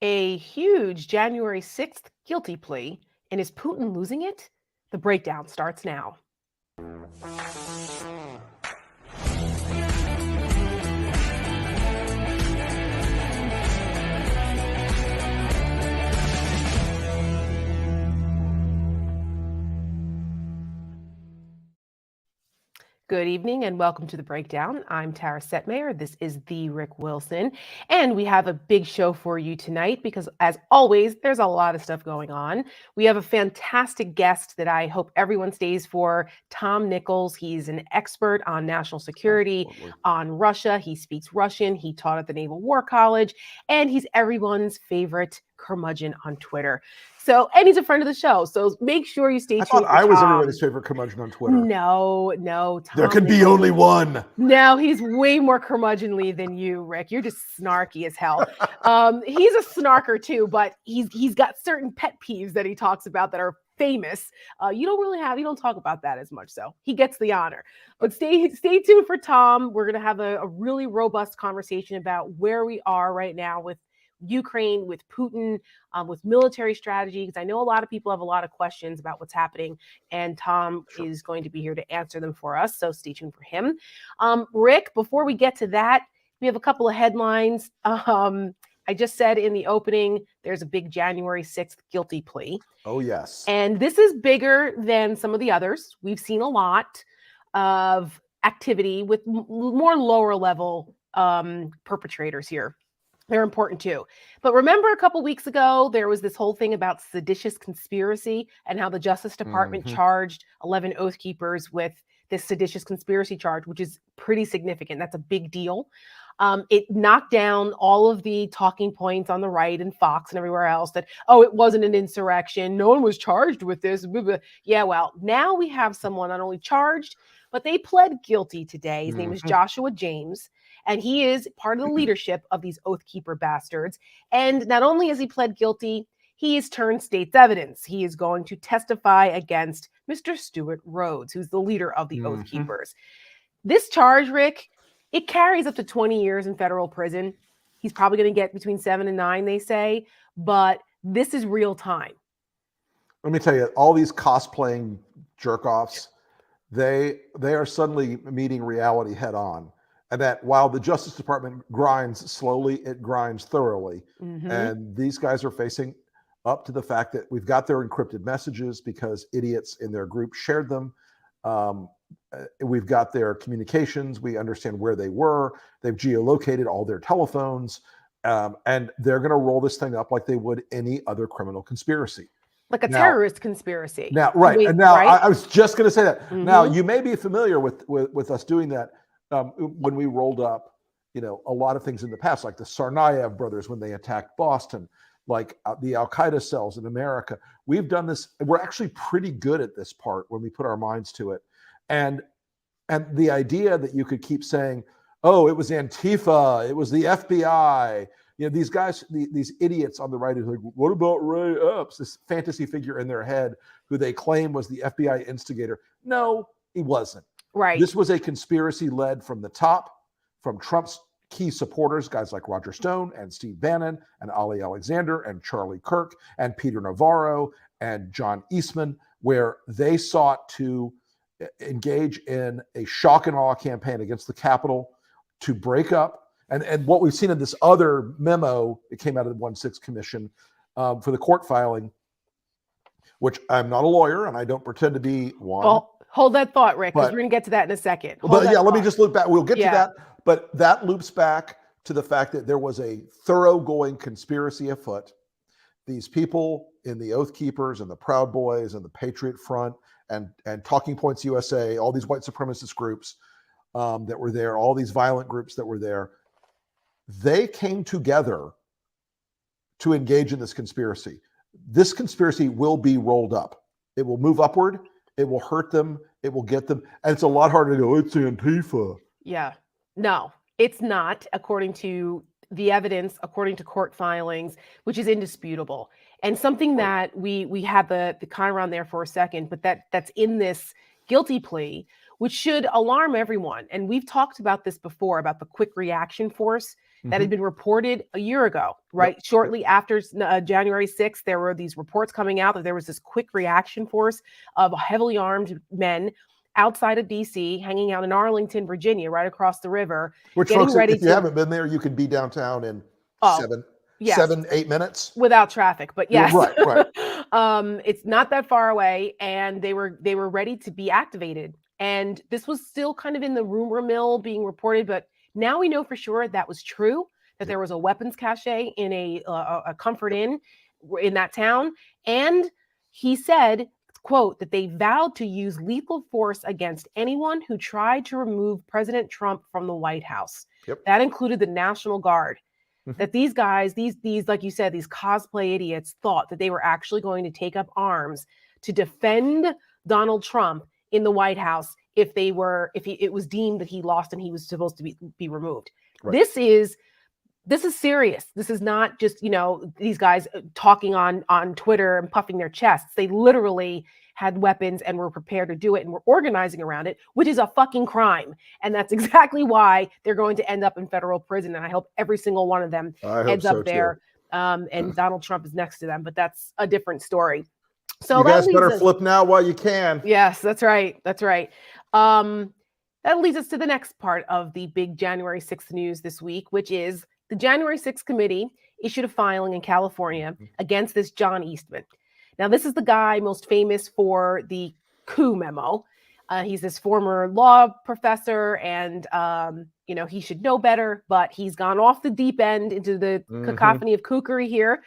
A huge January 6th guilty plea, and is Putin losing it? The breakdown starts now. Good evening and welcome to The Breakdown. I'm Tara Setmayer. This is the Rick Wilson. And we have a big show for you tonight because, as always, there's a lot of stuff going on. We have a fantastic guest that I hope everyone stays for, Tom Nichols. He's an expert on national security, on Russia. He speaks Russian. He taught at the Naval War College, and he's everyone's favorite curmudgeon on Twitter. And he's a friend of the show. So make sure you stay tuned. I thought I was everybody's favorite curmudgeon on Twitter. No, Tom. There can be only one. No, he's way more curmudgeonly than you, Rick. You're just snarky as hell. He's a snarker too, but he's got certain pet peeves that he talks about that are famous. You don't talk about that as much, so he gets the honor. But stay tuned for Tom. We're gonna have a really robust conversation about where we are right now with Ukraine, with Putin, with military strategy, because I know a lot of people have a lot of questions about what's happening, and Tom is going to be here to answer them for us, so stay tuned for him. Rick, before we get to that, we have a couple of headlines. I just said in the opening, there's a big January 6th guilty plea. Oh, yes. And this is bigger than some of the others. We've seen a lot of activity with more lower level perpetrators here. They're important too. But remember a couple weeks ago, there was this whole thing about seditious conspiracy and how the Justice Department charged 11 Oath Keepers with this seditious conspiracy charge, which is pretty significant. That's a big deal. It knocked down all of the talking points on the right and Fox and everywhere else that, it wasn't an insurrection. No one was charged with this. Yeah, well, now we have someone not only charged, but they pled guilty today. His name is Joshua James. And he is part of the leadership of these Oath Keeper bastards. And not only has he pled guilty, he has turned state's evidence. He is going to testify against Mr. Stewart Rhodes, who's the leader of the Oath Keepers. This charge, Rick, it carries up to 20 years in federal prison. He's probably going to get between 7 and 9, they say. But this is real time. Let me tell you, all these cosplaying jerk-offs, they are suddenly meeting reality head on. And that while the Justice Department grinds slowly, it grinds thoroughly. And these guys are facing up to the fact that we've got their encrypted messages because idiots in their group shared them. We've got their communications. We understand where they were. They've geolocated all their telephones. And they're going to roll this thing up like they would any other criminal conspiracy. Like a terrorist conspiracy. Now, right. And now I was just going to say that. Now, you may be familiar with us doing that. When we rolled up, a lot of things in the past, like the Tsarnaev brothers when they attacked Boston, like the Al-Qaeda cells in America. We've done this. We're actually pretty good at this part when we put our minds to it. And the idea that you could keep saying, it was Antifa, it was the FBI, these guys, these idiots on the right who are like, what about Ray Epps, this fantasy figure in their head who they claim was the FBI instigator. No, he wasn't. Right. This was a conspiracy led from the top, from Trump's key supporters, guys like Roger Stone and Steve Bannon and Ali Alexander and Charlie Kirk and Peter Navarro and John Eastman, where they sought to engage in a shock and awe campaign against the Capitol to break up. And what we've seen in this other memo, it came out of the 1-6 Commission for the court filing, which I'm not a lawyer and I don't pretend to be one. Well, hold that thought, Rick, because we're going to get to that in a second. Let me just loop back. We'll get to that. But that loops back to the fact that there was a thoroughgoing conspiracy afoot. These people in the Oath Keepers and the Proud Boys and the Patriot Front and Talking Points USA, all these white supremacist groups that were there, all these violent groups that were there, they came together to engage in this conspiracy. This conspiracy will be rolled up. It will move upward. It will hurt them. It will get them. And it's a lot harder to go, it's Antifa. Yeah. No, it's not, according to the evidence, according to court filings, which is indisputable. And something that we had the con around there for a second, but that's in this guilty plea, which should alarm everyone. And we've talked about this before, about the quick reaction force that had been reported a year ago, right? Yep. Shortly after January 6th, there were these reports coming out that there was this quick reaction force of heavily armed men outside of DC, hanging out in Arlington, Virginia, right across the river. Which, getting folks, ready if you haven't been there, you can be downtown in Oh, yes. 8 minutes. Without traffic, but yes. Right. It's not that far away, and they were ready to be activated. And this was still kind of in the rumor mill being reported, but now we know for sure that was true, that there was a weapons cache in a Comfort Inn in that town. And he said, quote, that they vowed to use lethal force against anyone who tried to remove President Trump from the White House. Yep. That included the National Guard. That these guys, these like you said, these cosplay idiots thought that they were actually going to take up arms to defend Donald Trump in the White House if it was deemed that he lost and he was supposed to be removed. Right. This is serious. This is not just, these guys talking on Twitter and puffing their chests. They literally had weapons and were prepared to do it and were organizing around it, which is a fucking crime. And that's exactly why they're going to end up in federal prison. And I hope every single one of them ends up there. And Donald Trump is next to them, but that's a different story. So you guys better flip now while you can. Yes, that's right. That's right. That leads us to the next part of the big January 6th news this week, which is the January 6th committee issued a filing in California against this John Eastman. Now, this is the guy most famous for the coup memo. He's this former law professor, and he should know better, but he's gone off the deep end into the cacophony of kookery here.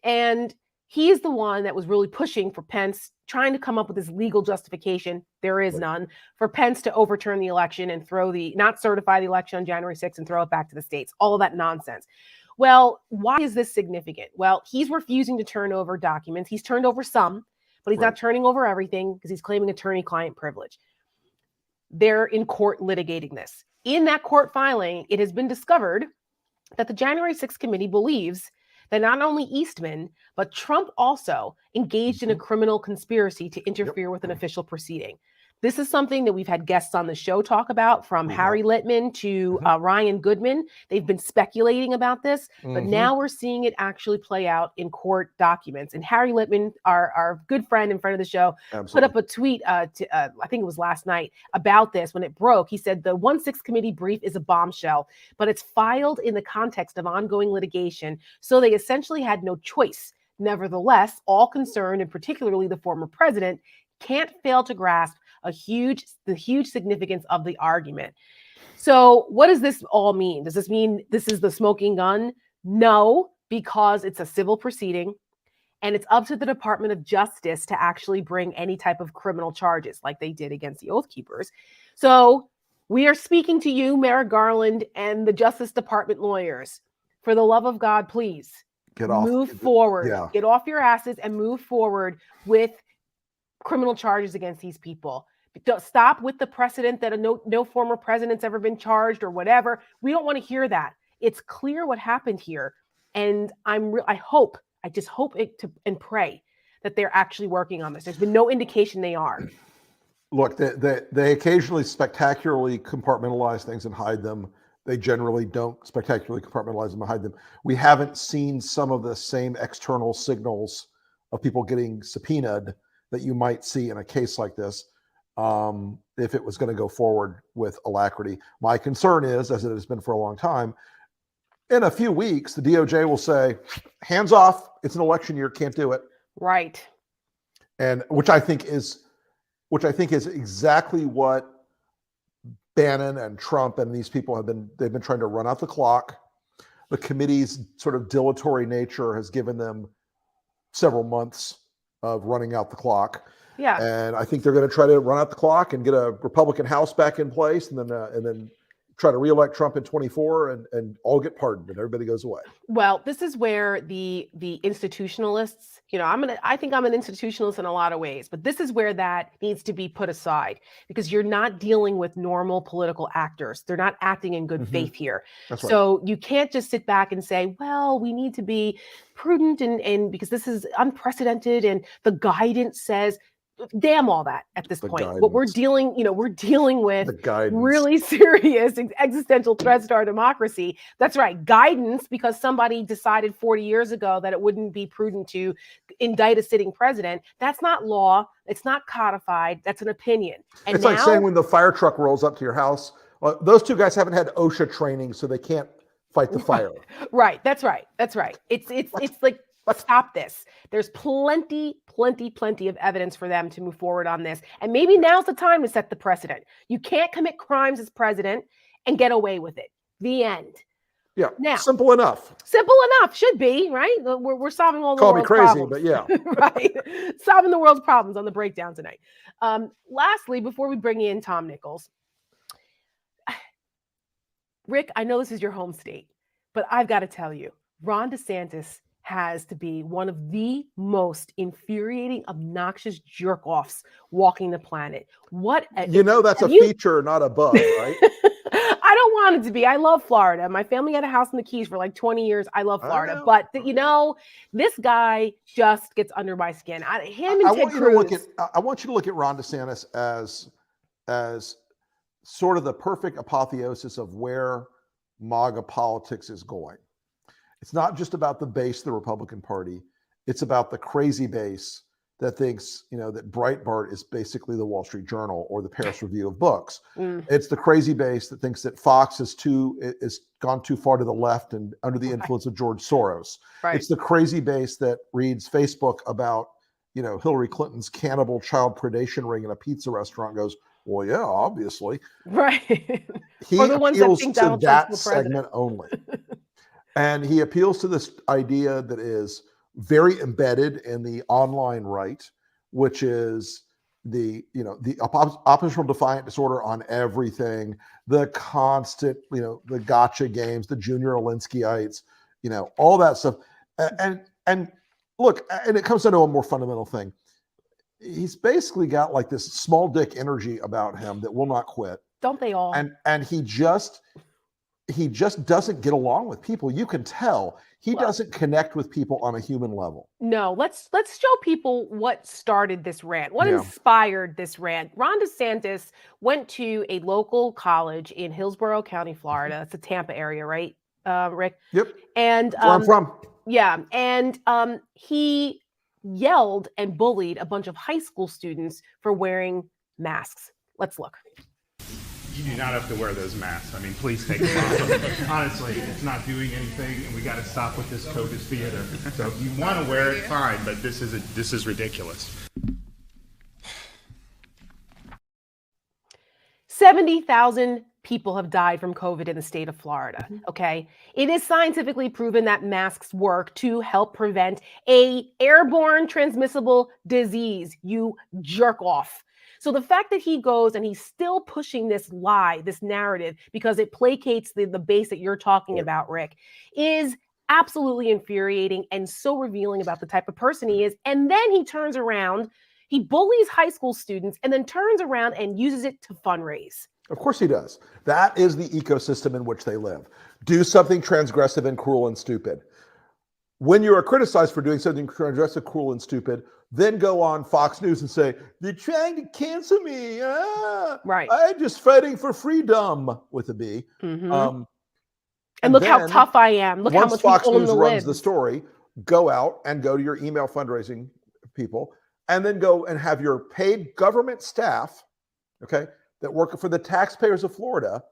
And he's the one that was really pushing for Pence, trying to come up with this legal justification. There is none for Pence to overturn the election and not certify the election on January 6th and throw it back to the states. All of that nonsense. Well, why is this significant? Well, he's refusing to turn over documents. He's turned over some, but he's not turning over everything because he's claiming attorney-client privilege. They're in court litigating this. In that court filing, it has been discovered that the January 6th committee believes that not only Eastman, but Trump also engaged in a criminal conspiracy to interfere with an official proceeding. This is something that we've had guests on the show talk about, from Harry Litman to Ryan Goodman. They've been speculating about this, but now we're seeing it actually play out in court documents. And Harry Litman, our good friend and friend of the show, put up a tweet, I think it was last night, about this when it broke. He said the 1-6 committee brief is a bombshell, but it's filed in the context of ongoing litigation, so they essentially had no choice. Nevertheless, all concerned, and particularly the former president, can't fail to grasp the huge significance of the argument. So what does this all mean? Does this mean this is the smoking gun? No, because it's a civil proceeding and it's up to the Department of Justice to actually bring any type of criminal charges like they did against the Oath Keepers. So we are speaking to you, Merrick Garland, and the Justice Department lawyers. For the love of God, please move forward. Yeah. Get off your asses and move forward with criminal charges against these people. Don't stop with the precedent that no former president's ever been charged or whatever. We don't want to hear that. It's clear what happened here, and I just hope and pray that they're actually working on this. There's been no indication they are. Look, they occasionally spectacularly compartmentalize things and hide them. They generally don't spectacularly compartmentalize them and hide them. We haven't seen some of the same external signals of people getting subpoenaed that you might see in a case like this if it was going to go forward with alacrity. My concern is, as it has been for a long time, in a few weeks, the DOJ will say, hands off, it's an election year, can't do it. Right. And which I think is exactly what Bannon and Trump and these people they've been trying to run out the clock. The committee's sort of dilatory nature has given them several months of running out the clock. Yeah. And I think they're going to try to run out the clock and get a Republican House back in place, and then try to reelect Trump in 24 and all get pardoned and everybody goes away. Well, this is where the institutionalists, I think I'm an institutionalist in a lot of ways, but this is where that needs to be put aside, because you're not dealing with normal political actors. They're not acting in good faith here. That's right. So you can't just sit back and say, well, we need to be prudent and because this is unprecedented and the guidance says. damn all that at this point. What we're dealing with really serious existential threats to our democracy. That's right, guidance, because somebody decided 40 years ago that it wouldn't be prudent to indict a sitting president. That's not law. It's not codified. That's an opinion. And it's like saying when the fire truck rolls up to your house, those two guys haven't had OSHA training, so they can't fight the fire. Right. That's right. It's like, stop this. There's plenty of evidence for them to move forward on this. And maybe now's the time to set the precedent. You can't commit crimes as president and get away with it. The end. Yeah. Now, simple enough. Should be, right? We're solving all the world's problems. Call me crazy, but yeah. Right. Solving the world's problems on the breakdown tonight. Lastly, before we bring in Tom Nichols, Rick, I know this is your home state, but I've got to tell you, Ron DeSantis has to be one of the most infuriating, obnoxious jerk-offs walking the planet. That's a feature, not a bug, right? I don't want it to be. I love Florida. My family had a house in the Keys for like 20 years. I love Florida. But, this guy just gets under my skin. I want you to look at Ron DeSantis as sort of the perfect apotheosis of where MAGA politics is going. It's not just about the base of the Republican Party. It's about the crazy base that thinks, that Breitbart is basically the Wall Street Journal or the Paris Review of Books. It's the crazy base that thinks that Fox is gone too far to the left and under the influence of George Soros. Right. It's the crazy base that reads Facebook about, Hillary Clinton's cannibal child predation ring in a pizza restaurant and goes, well, yeah, obviously. Right. He appeals to that segment only. And he appeals to this idea that is very embedded in the online right, which is the oppositional defiant disorder on everything, the constant, the gotcha games, the Junior Olinskyites, all that stuff. And look, and it comes down to a more fundamental thing. He's basically got like this small dick energy about him that will not quit. Don't they all? And he just doesn't get along with people. You can tell he doesn't connect with people on a human level. No, let's show people what started this rant, what inspired this rant. Ron DeSantis went to a local college in Hillsborough County, Florida. It's the Tampa area, right, Rick? Yep. And where I'm from. Yeah, and he yelled and bullied a bunch of high school students for wearing masks. Let's look. You do not have to wear those masks. I mean, please take them off. Honestly, it's not doing anything, and we got to stop with this COVID theater. So if you want to wear it, fine, but this is ridiculous. 70,000 people have died from COVID in the state of Florida, okay? It is scientifically proven that masks work to help prevent a airborne transmissible disease, you jerk off. So the fact that he goes and he's still pushing this lie, this narrative, because it placates the base that you're talking about, Rick, is absolutely infuriating and so revealing about the type of person he is. And then he turns around, he bullies high school students, and then turns around and uses it to fundraise. Of course he does. That is the ecosystem in which they live. Do something transgressive and cruel and stupid. When you are criticized for doing something transgressive, cruel, and stupid, then go on Fox News and say, they're trying to cancel me. Right. I'm just fighting for freedom with a B. And look how tough I am. Look how much Fox News runs lives. the story, go out and go to your email fundraising people, and then go and have your paid government staff, okay, that work for the taxpayers of Florida,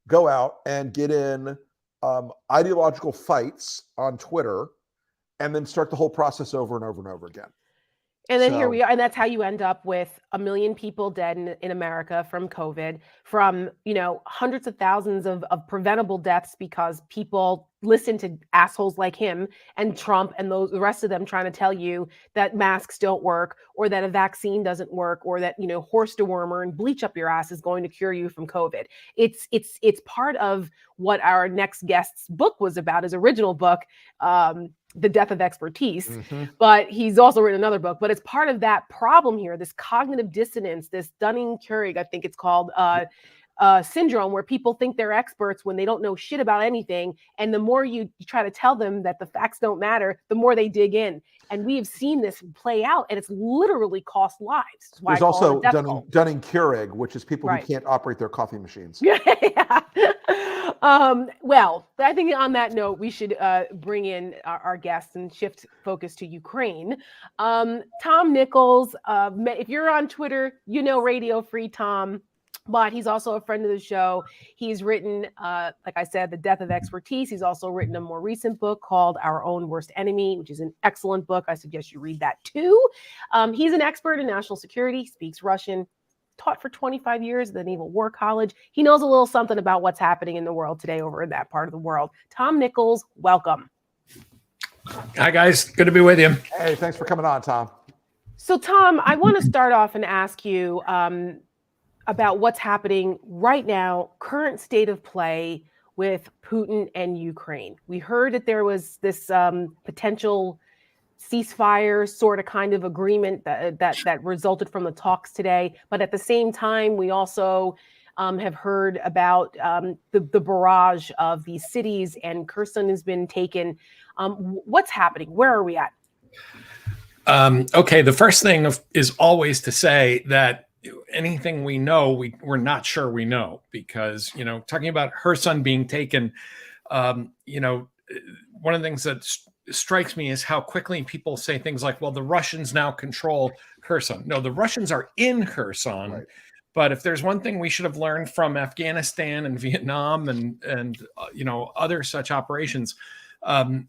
go out and get in ideological fights on Twitter, and then start the whole process over and over and over again. And then here we are. And that's how you end up with 1 million people dead in America from COVID, from, hundreds of thousands of preventable deaths because people listen to assholes like him and Trump and the rest of them trying to tell you that masks don't work, or that a vaccine doesn't work, or that, horse dewormer and bleach up your ass is going to cure you from COVID. It's part of what our next guest's book was about, his original book, The Death of Expertise, but he's also written another book, but it's part of that problem here, this cognitive dissonance, this Dunning-Keurig, I think it's called, syndrome where people think they're experts when they don't know shit about anything. And the more you try to tell them that the facts don't matter, the more they dig in. And we have seen this play out, and it's literally cost lives. That's why There's also Dunning-Keurig, which is people who can't operate their coffee machines. Yeah. Well, I think on that note, we should bring in our guests and shift focus to Ukraine. Tom Nichols, if you're on Twitter, you know Radio Free Tom. But he's also a friend of the show. He's written, like I said, The Death of Expertise. He's also written a more recent book called Our Own Worst Enemy, which is an excellent book. I suggest you read that too. He's an expert in national security, speaks Russian, taught for 25 years at the Naval War College. He knows a little something about what's happening in the world today over in that part of the world. Tom Nichols, welcome. Hi, guys. Good to be with you. Hey, thanks for coming on, Tom. So, Tom, I want to start off and ask you about what's happening right now, current state of play with Putin and Ukraine. We heard that there was this potential ceasefire sort of kind of agreement that resulted from the talks today. But at the same time, we also have heard about the barrage of these cities, and Kherson has been taken. What's happening? Where are we at? Okay, the first thing is always to say that anything we know, we're not sure we know, because, talking about Kherson being taken, one of the things that strikes me is how quickly people say things like, well, the Russians now control Kherson. No, the Russians are in Kherson. Right. But if there's one thing we should have learned from Afghanistan and Vietnam and other such operations,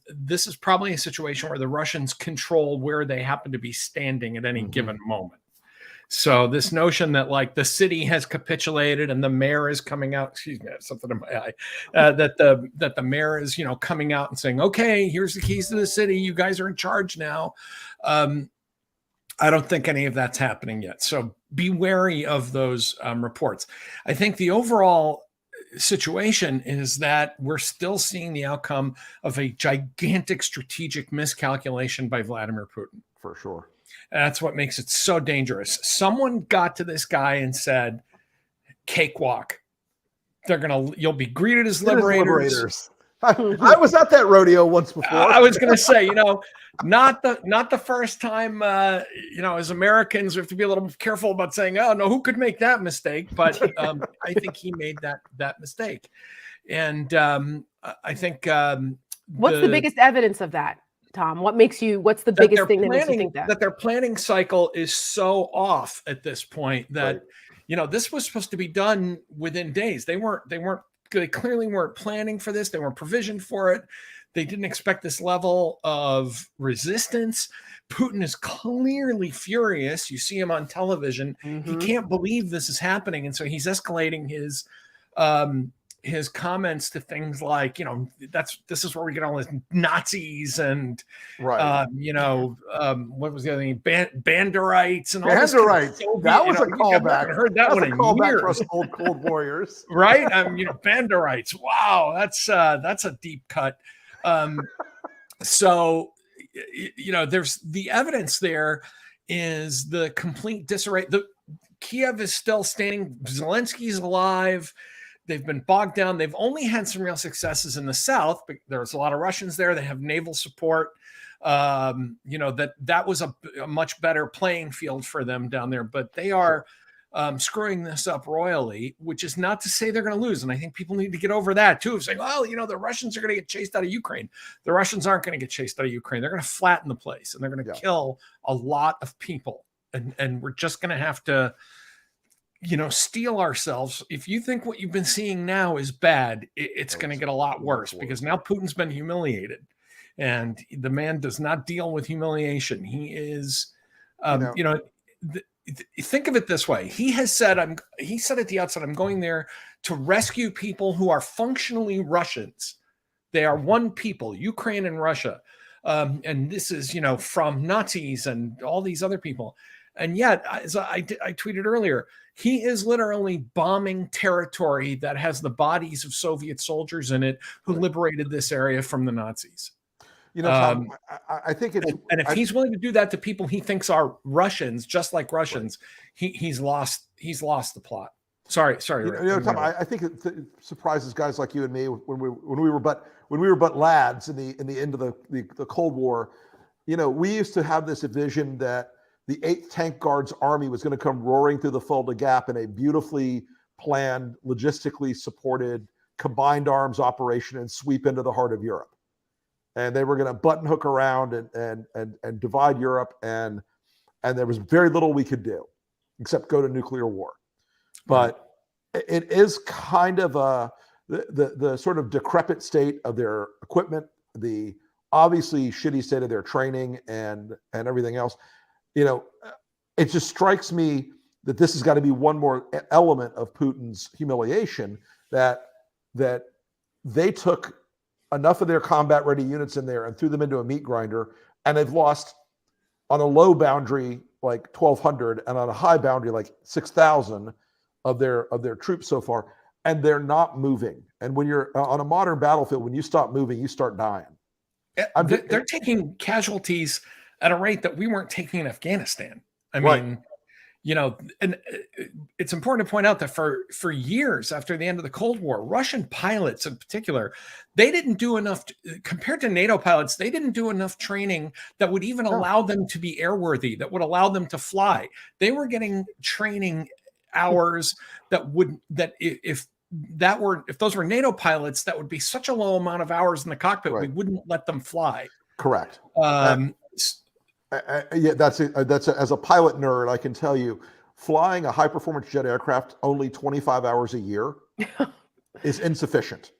this is probably a situation where the Russians control where they happen to be standing at any given moment. So this notion that like the city has capitulated and the mayor is coming out, excuse me, I have something in my eye, that the mayor is, coming out and saying, okay, here's the keys to the city. You guys are in charge now. I don't think any of that's happening yet. So be wary of those reports. I think the overall situation is that we're still seeing the outcome of a gigantic strategic miscalculation by Vladimir Putin. For sure. That's what makes it so dangerous. Someone got to this guy and said, cakewalk. You'll be greeted as liberators. I was at that rodeo once before. I was going to say, not the first time, as Americans, we have to be a little careful about saying, oh, no, who could make that mistake? But I think he made that mistake. And I think what's the biggest evidence of that, Tom? What's the biggest thing that makes you think that their planning cycle is so off at this point that, this was supposed to be done within days. They clearly weren't planning for this. They weren't provisioned for it. They didn't expect this level of resistance. Putin is clearly furious. You see him on television. He can't believe this is happening. And so he's escalating his comments to things like, this is where we get all these Nazis and, right. What was the other thing? Banderites and all this. Banderites. That was a callback. I haven't heard that one in years. For us old Cold Warriors. Right. Banderites. Wow. That's a deep cut. So, there's the evidence there is the complete disarray. Kiev is still standing. Zelensky's alive. They've been bogged down. They've only had some real successes in the south, but there's a lot of Russians there. They have naval support. That was a much better playing field for them down there, but they are screwing this up royally, which is not to say they're going to lose. And I think people need to get over that too, of saying, well, the Russians are going to get chased out of Ukraine. The Russians aren't going to get chased out of Ukraine. They're going to flatten the place and they're going to kill a lot of people. And we're just going to have to, steel ourselves. If you think what you've been seeing now is bad, it's going to get a lot worse, because now Putin's been humiliated and the man does not deal with humiliation. He is, think of it this way. He said at the outset, I'm going there to rescue people who are functionally Russians. They are one people, Ukraine and Russia. And this is, from Nazis and all these other people. And yet, as I tweeted earlier, he is literally bombing territory that has the bodies of Soviet soldiers in it who liberated this area from the Nazis. Tom, I think it's... And if he's willing to do that to people he thinks are Russians, just like Russians, he's lost the plot. Sorry. Tom, I think it surprises guys like you and me when we were but lads in the end of the Cold War. We used to have this vision that the 8th Tank Guards Army was going to come roaring through the Fulda Gap in a beautifully planned, logistically supported combined arms operation and sweep into the heart of Europe. And they were going to button hook around and divide Europe, and there was very little we could do except go to nuclear war. But it is kind of the sort of decrepit state of their equipment, the obviously shitty state of their training and everything else. It just strikes me that this has got to be one more element of Putin's humiliation, that they took enough of their combat ready units in there and threw them into a meat grinder, and they've lost on a low boundary like 1,200 and on a high boundary like 6,000 of their troops so far, and they're not moving. And when you're on a modern battlefield, when you stop moving, you start dying. They're taking casualties at a rate that we weren't taking in Afghanistan. I mean, and it's important to point out that for years after the end of the Cold War, Russian pilots in particular, they didn't do enough compared to NATO pilots. They didn't do enough training that would even allow them to be airworthy, that would allow them to fly. They were getting training hours if those were NATO pilots, that would be such a low amount of hours in the cockpit. Right. We wouldn't let them fly. Correct. That's as a pilot nerd, I can tell you, flying a high performance jet aircraft only 25 hours a year is insufficient.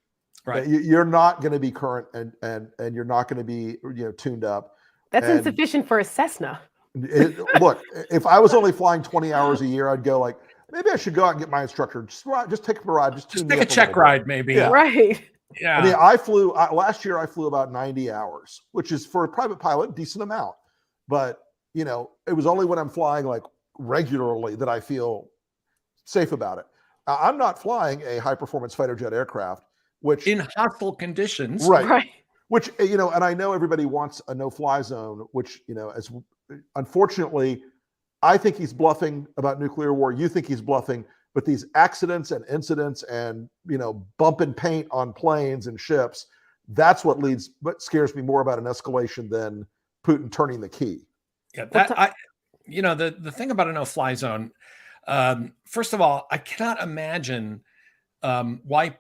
Right. You're not going to be current and you're not going to be tuned up. That's insufficient for a Cessna. Look, if I was only flying 20 hours a year, I'd go like, maybe I should go out and get my instructor. Just take a ride. Just take a check ride, maybe. Yeah. Right. Yeah. I mean, last year I flew about 90 hours, which is for a private pilot, a decent amount. But, it was only when I'm flying like regularly that I feel safe about it. I'm not flying a high performance fighter jet aircraft, which in hostile conditions. Right. Which, and I know everybody wants a no fly zone, which, as unfortunately, I think he's bluffing about nuclear war. You think he's bluffing, but these accidents and incidents and, bump and paint on planes and ships, that's what scares me more about an escalation than Putin turning the key. Yeah, the thing about a no-fly zone, first of all, I cannot imagine why.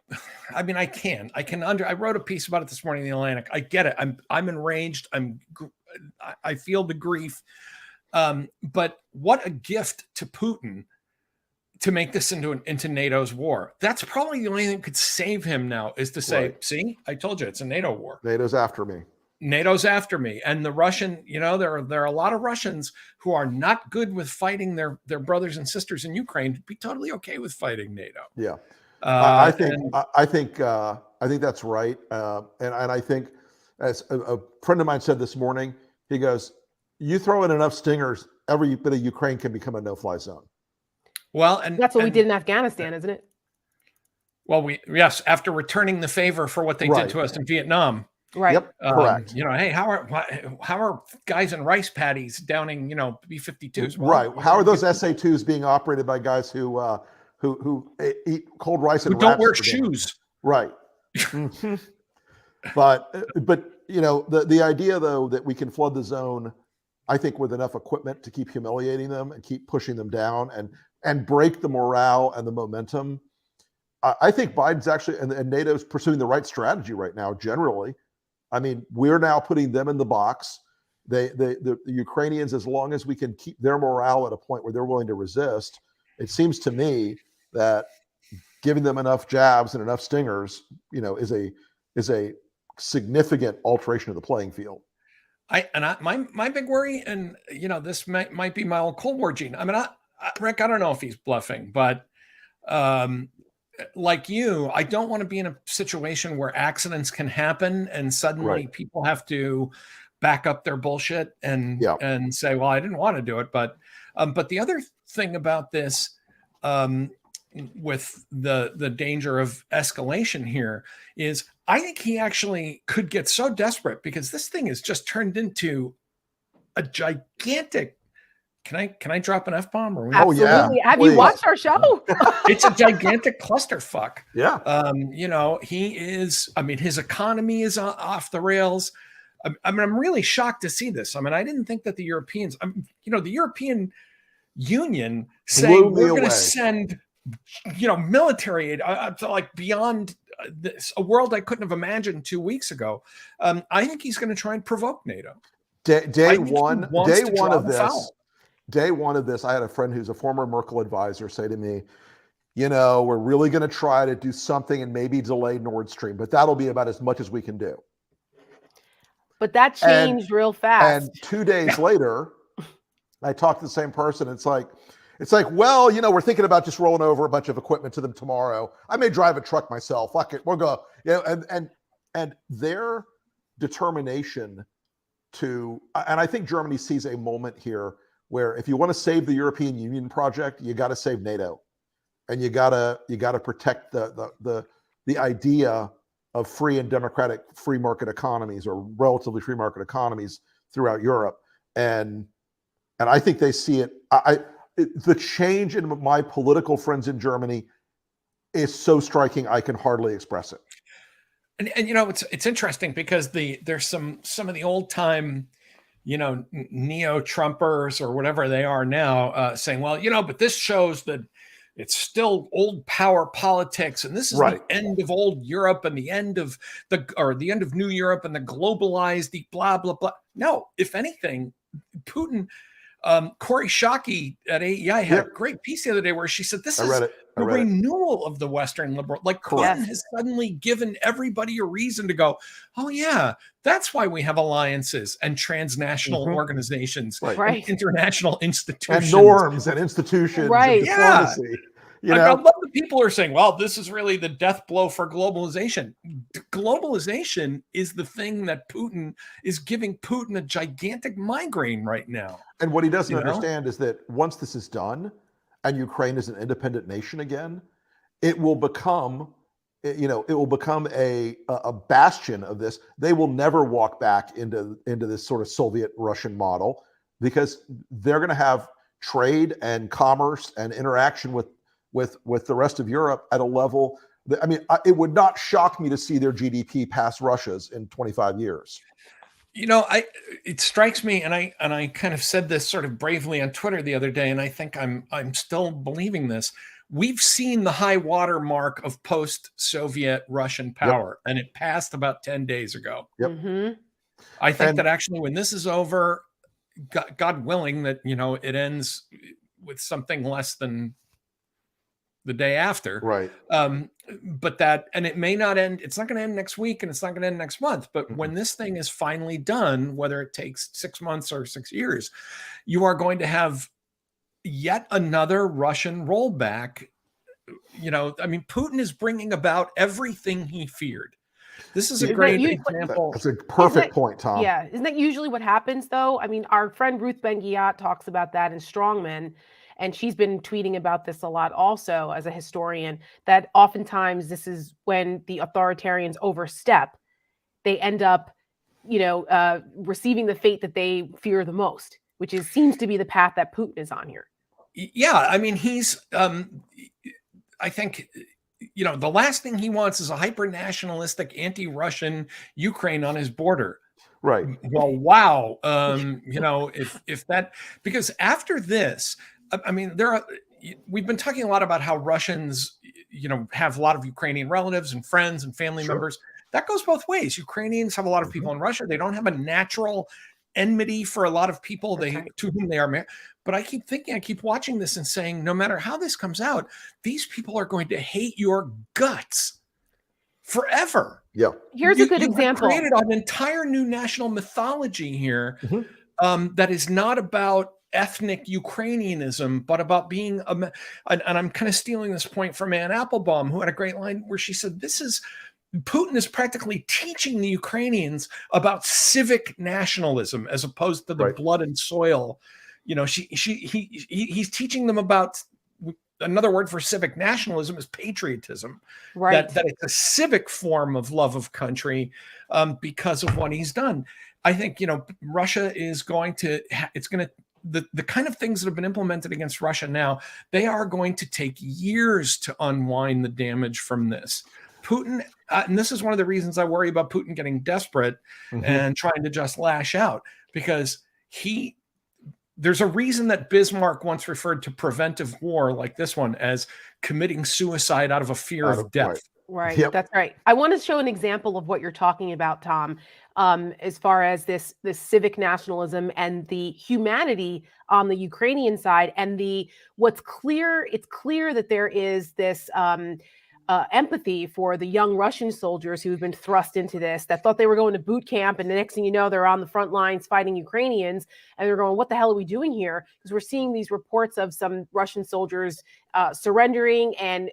I mean, I wrote a piece about it this morning in the Atlantic. I get it. I'm enraged. I feel the grief. But what a gift to Putin to make this into NATO's war. That's probably the only thing that could save him now, is to say, right. See, I told you, it's a NATO war. NATO's after me. NATO's after me. And the Russian, there are a lot of Russians who are not good with fighting their brothers and sisters in Ukraine to be totally okay with fighting NATO. Yeah. I think that's right. And I think, as a friend of mine said this morning, he goes, you throw in enough stingers, every bit of Ukraine can become a no-fly zone. Well, and that's what we did in Afghanistan, isn't it? Well, after returning the favor for what they did to us in Vietnam. Right. Yep. Correct. Hey, how are guys in rice paddies downing, B-52s? Well, right. How are those SA-2s being operated by guys who eat cold rice and who don't wear shoes? Right. But the idea though that we can flood the zone, I think, with enough equipment to keep humiliating them and keep pushing them down and break the morale and the momentum. I think Biden's actually and NATO's pursuing the right strategy right now. Generally, I mean, we're now putting them in the box. The Ukrainians, as long as we can keep their morale at a point where they're willing to resist, it seems to me that giving them enough jabs and enough stingers, is a significant alteration of the playing field. My big worry, and this might be my old Cold War gene. I mean, Rick, I don't know if he's bluffing, but like you, I don't want to be in a situation where accidents can happen and suddenly people have to back up their bullshit and say, well, I didn't want to do it. But the other thing about this, with the danger of escalation here, is I think he actually could get so desperate, because this thing has just turned into a gigantic can I drop an F-bomb? Or Oh, yeah, Absolutely. Have you please. watched our show? It's a gigantic clusterfuck. Yeah. You know, he is, I mean, his economy is off the rails. I mean, I'm really shocked to see this. I mean, I didn't think that the Europeans, you know, the European Union saying we're going to send, you know, military aid to like beyond this, a world I couldn't have imagined 2 weeks ago. I think he's going to try and provoke NATO. Day one of this, I had a friend who's a former Merkel advisor say to me, you know, we're really going to try to do something and maybe delay Nord Stream, but that'll be about as much as we can do. But that changed real fast. And 2 days later, I talked to the same person. It's like, well, you know, we're thinking about just rolling over a bunch of equipment to them tomorrow. I may drive a truck myself. Fuck it, we'll go. You know, and their determination to, and I think Germany sees a moment here where if you want to save the European Union project, you got to save NATO, and you gotta protect the idea of free and democratic free market economies, or relatively free market economies throughout Europe. And I think they see it. The change in my political friends in Germany is so striking, I can hardly express it. And you know, it's interesting because there's some of the old time, you know, neo-Trumpers or whatever they are now saying, well, you know, but this shows that it's still old power politics, and this is the end of old Europe and the end of the end of New Europe and the globalized, the blah blah blah. No, if anything, Putin. Corey Shockey at AEI had a great piece the other day where she said this is the renewal of the Western liberal. Like Putin has suddenly given everybody a reason to go, oh yeah, that's why we have alliances and transnational organizations, and international institutions, and norms and institutions, and diplomacy. You know? I love that people are saying, well, this is really the death blow for globalization. Globalization is the thing that Putin is giving Putin a gigantic migraine right now. And what he doesn't understand is that once this is done and Ukraine is an independent nation again, it will become, you know, it will become a bastion of this. They will never walk back into this sort of Soviet Russian model, because they're going to have trade and commerce and interaction with the rest of Europe at a level that, I mean, it would not shock me to see their GDP pass Russia's in 25 years. You know, it strikes me, and I kind of said this sort of bravely on Twitter the other day, and I think I'm still believing this. We've seen the high water mark of post-Soviet Russian power, and it passed about 10 days ago. I think that actually when this is over, God willing, that, you know, it ends with something less than the day after. But that, and it may not end, it's not going to end next week, and it's not going to end next month. But when this thing is finally done, whether it takes 6 months or 6 years, you are going to have yet another Russian rollback. You know, I mean, Putin is bringing about everything he feared. This is a great example. That's a perfect point, Tom. Yeah. Isn't that usually what happens, though? I mean, our friend Ruth Ben-Ghiat talks about that in Strongmen. And she's been tweeting about this a lot also as a historian, that oftentimes this is when the authoritarians overstep, they end up, you know, receiving the fate that they fear the most, which seems to be the path that Putin is on here. Yeah. I mean, he's, I think, you know, the last thing he wants is a hyper-nationalistic, anti-Russian Ukraine on his border. Well, wow. You know, if that, because after this, I mean, we've been talking a lot about how Russians, you know, have a lot of Ukrainian relatives and friends and family members. That goes both ways. Ukrainians have a lot of people in Russia. They don't have a natural enmity for a lot of people to whom they are married. But I keep thinking, I keep watching this and saying, no matter how this comes out, these people are going to hate your guts forever. Here's a good example. Created an entire new national mythology here that is not about ethnic Ukrainianism, but about being and I'm kind of stealing this point from Ann Applebaum, who had a great line where she said, Putin is practically teaching the Ukrainians about civic nationalism as opposed to the blood and soil. You know, he's teaching them about, another word for civic nationalism is patriotism. That it's a civic form of love of country because of what he's done. I think, you know, Russia is going to, the kind of things that have been implemented against Russia now, they are going to take years to unwind the damage from this. Putin, and this is one of the reasons I worry about Putin getting desperate and trying to just lash out, because there's a reason that Bismarck once referred to preventive war like this one as committing suicide out of a fear of death. Right. Yep. That's right. I want to show an example of what you're talking about, Tom, as far as this civic nationalism and the humanity on the Ukrainian side, and what's clear. It's clear that there is this empathy for the young Russian soldiers who've been thrust into this, that thought they were going to boot camp, and the next thing you know, they're on the front lines fighting Ukrainians, and they're going, what the hell are we doing here? Because we're seeing these reports of some Russian soldiers surrendering and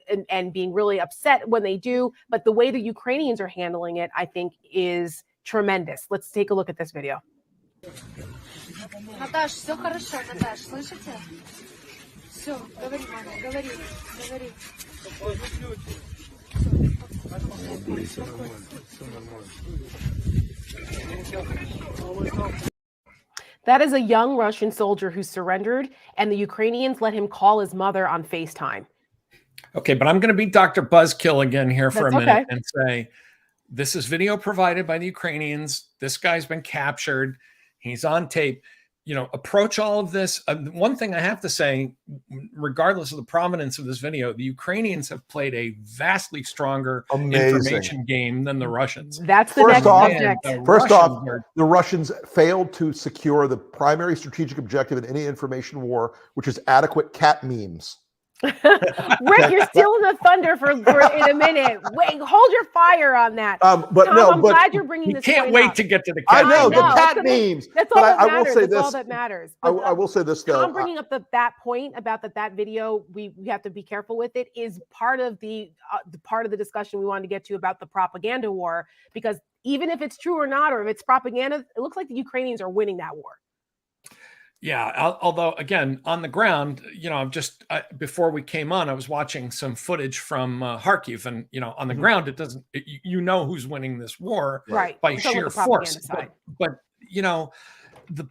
being really upset when they do. But the way the Ukrainians are handling it, I think, is tremendous. Let's take a look at this video. Наташ, все хорошо, Наташ, слышите? Все, говори, мама, говори. That is a young Russian soldier who surrendered, and the Ukrainians let him call his mother on FaceTime. Okay, but I'm going to be Dr. Buzzkill again here for a minute okay. and say, this is video provided by the Ukrainians. This guy's been captured. He's on tape. You know, approach all of this. One thing I have to say, regardless of the provenance of this video, the Ukrainians have played a vastly stronger information game than the Russians. That's the next subject. First off, the Russians failed to secure the primary strategic objective in any information war, which is adequate cat memes. Rick, you're stealing the thunder for in a minute. Wait, hold your fire on that. But Tom, no, I'm glad you're bringing this. You can't wait to get to the I cat. know, the cat That's memes. That's all but that I will matters. say That's this. all that matters. I But, will say this though. Tom bringing up that point about that video, we have to be careful with it, is part of the discussion we wanted to get to about the propaganda war, because even if it's true or not, or if it's propaganda, it looks like the Ukrainians are winning that war. Yeah, although again, on the ground, you know, before we came on, I was watching some footage from Kharkiv, and you know, on the ground, it doesn't. You know who's winning this war, right? By sheer force. But you know,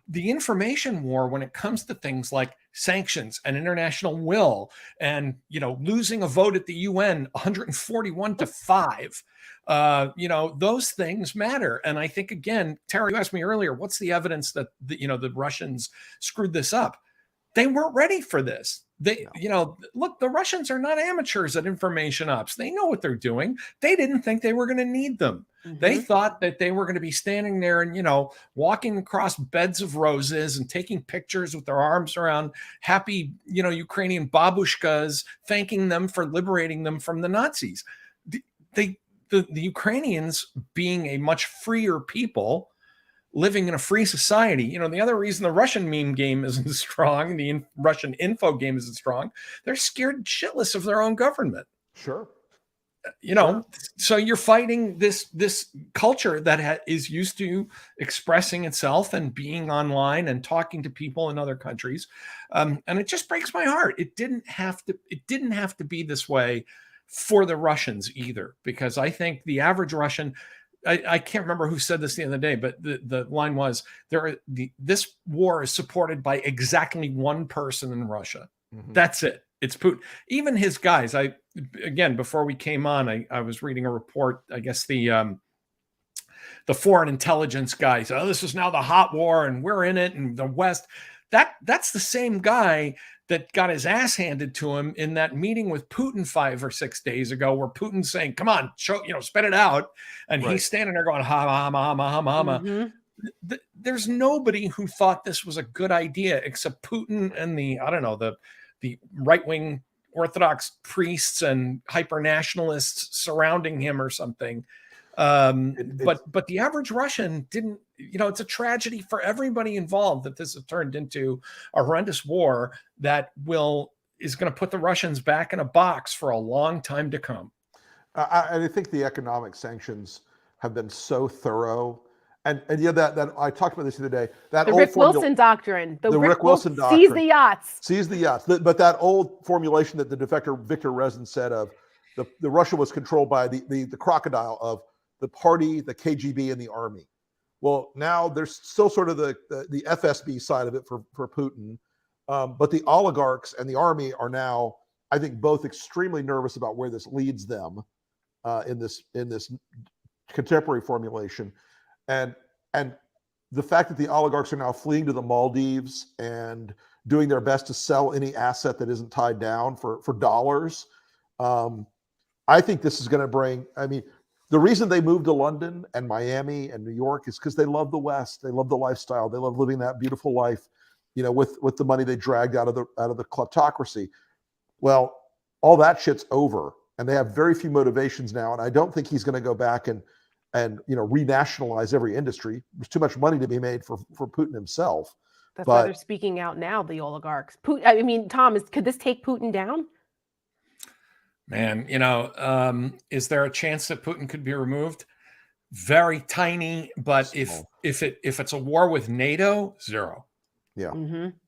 the information war, when it comes to things like sanctions and international will, and you know, losing a vote at the UN 141-5. You know, those things matter. And I think, again, Tara, you asked me earlier, what's the evidence that the Russians screwed this up? They weren't ready for this. You know, look, the Russians are not amateurs at information ops. They know what they're doing. They didn't think they were going to need them. They thought that they were going to be standing there and, you know, walking across beds of roses and taking pictures with their arms around happy, you know, Ukrainian babushkas, thanking them for liberating them from the Nazis. The Ukrainians, being a much freer people, living in a free society. You know, the other reason the Russian meme game isn't strong, the Russian info game isn't strong, they're scared shitless of their own government. Sure. You know, so you're fighting this culture that is used to expressing itself and being online and talking to people in other countries. And it just breaks my heart. It didn't have to be this way for the Russians either, because I think the average Russian, I can't remember who said this the other day, but the line was, this war is supported by exactly one person in Russia. That's it. It's Putin. Even his guys, again, before we came on, I was reading a report, I guess the foreign intelligence guys, this is now the hot war and we're in it, and the West, that's the same guy that got his ass handed to him in that meeting with Putin 5 or 6 days ago, where Putin's saying, come on, spit it out. And he's standing there going, ha, ha, ha, ha, ha, ha. There's nobody who thought this was a good idea except Putin and the right-wing Orthodox priests and hyper-nationalists surrounding him or something. But the average Russian didn't, it's a tragedy for everybody involved that this has turned into a horrendous war that is going to put the Russians back in a box for a long time to come. I think the economic sanctions have been so thorough. And yeah, that I talked about this the other day. The Rick Wilson doctrine. The Rick Wilson doctrine. Seize the yachts. Seize the yachts. But that old formulation that the defector Victor Rezin said of the Russia was controlled by the crocodile of the party, the KGB, and the army. Well, now there's still sort of the FSB side of it for Putin, but the oligarchs and the army are now, I think, both extremely nervous about where this leads them in this contemporary formulation, and the fact that the oligarchs are now fleeing to the Maldives and doing their best to sell any asset that isn't tied down for dollars. I think this is going to bring, I mean, the reason they moved to London and Miami and New York is because they love the West. They love the lifestyle. They love living that beautiful life, you know, with the money they dragged out of the kleptocracy. Well, all that shit's over, and they have very few motivations now. And I don't think he's going to go back and you know, renationalize every industry. There's too much money to be made for Putin himself. That's why they're speaking out now, the oligarchs. Putin, I mean, Tom, could this take Putin down? Man, you know, is there a chance that Putin could be removed? Very tiny, but Small. if it's a war with NATO, zero. Yeah.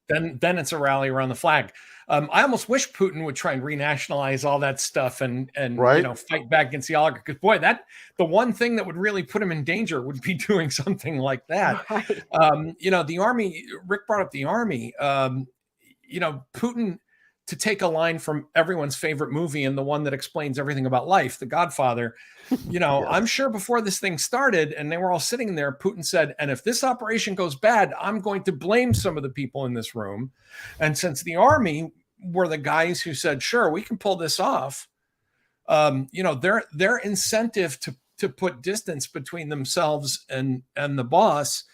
Then it's a rally around the flag. I almost wish Putin would try and renationalize all that stuff and Right. you know, fight back against the oligarchs. Because boy, the one thing that would really put him in danger would be doing something like that. Right. You know, the army. Rick brought up the army. You know, Putin, to take a line from everyone's favorite movie and the one that explains everything about life, The Godfather. You know, Yeah. I'm sure before this thing started and they were all sitting there, Putin said, and if this operation goes bad, I'm going to blame some of the people in this room. And since the army were the guys who said, sure, we can pull this off, you know, their incentive to put distance between themselves and the boss,